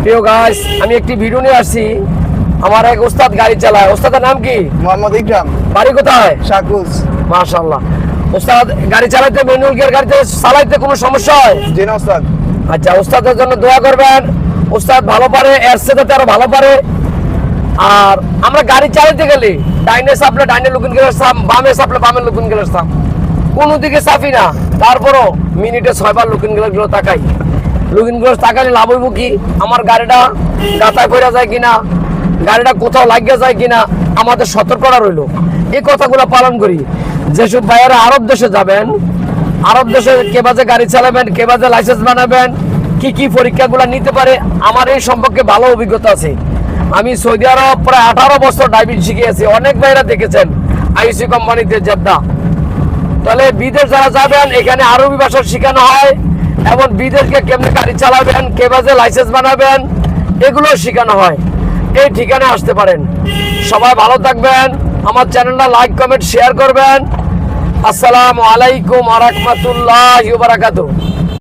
প্রিয় গাইস, আমি একটি ভিডিও নিয়ে আসছি। আমার এক ওস্তাদ গাড়ি চালায়। ওস্তাদের নাম কি? মোহাম্মদ ইকরাম। বাড়ি কোথায়? শাকুজ। মাশাআল্লাহ। ওস্তাদ গাড়ি চালাইতে, ম্যানুয়াল গিয়ার গাড়িতে চালাইতে কোনো সমস্যা হয়? জি না ওস্তাদ। আচ্ছা, ওস্তাদের জন্য দোয়া করবেন। ওস্তাদ ভালো পারে, এর সাথে আরো ভালো পারে। আর আমরা গাড়ি চালাতে গেলে ডাইনে চাপলে ডাইনে লুকিং গেলে চাপ, বামে চাপলে বামে লুকিং গেলে চাপ, কোনো দিকে চাপি না। তারপরও মিনিটে 6 বার লুকিং গেলে তাকাই। লুকিং গ্লাস তাকালে লাভ হইব কি? আমার গাড়িটা গাতায় পড়ে যায় কিনা, গাড়িটা কোথাও লাগিয়ে যায় কিনা, আমাদের সতর্কতা রইল। এই কথাগুলো পালন করি। যেসব ভাইয়েরা আরব দেশে যাবেন, আরব দেশে কে বাজে গাড়ি চালাবেন, কে বাজে লাইসেন্স বানাবেন, কি কি পরীক্ষাগুলো নিতে পারে, আমার এই সম্পর্কে ভালো অভিজ্ঞতা আছে। আমি সৌদি আরব প্রায় 18 বছর ড্রাইভিং শিখিয়েছি। অনেক ভাইয়েরা দেখেছেন আইসি কোম্পানিতে জেদ্দা। তাহলে বিদেশ যারা যাবেন, এখানে আরবি ভাষা শেখানো হয় এবং বিদেশকে কেমনে গাড়ি চালাবেন, কে বাজে লাইসেন্স বানাবেন, এগুলো শেখানো হয়। এই ঠিকানায় আসতে পারেন। সবাই ভালো থাকবেন। আমার চ্যানেলটা লাইক, কমেন্ট, শেয়ার করবেন। আসসালামু আলাইকুম ওয়া রাহমাতুল্লাহি ওয়া বারাকাতুহু।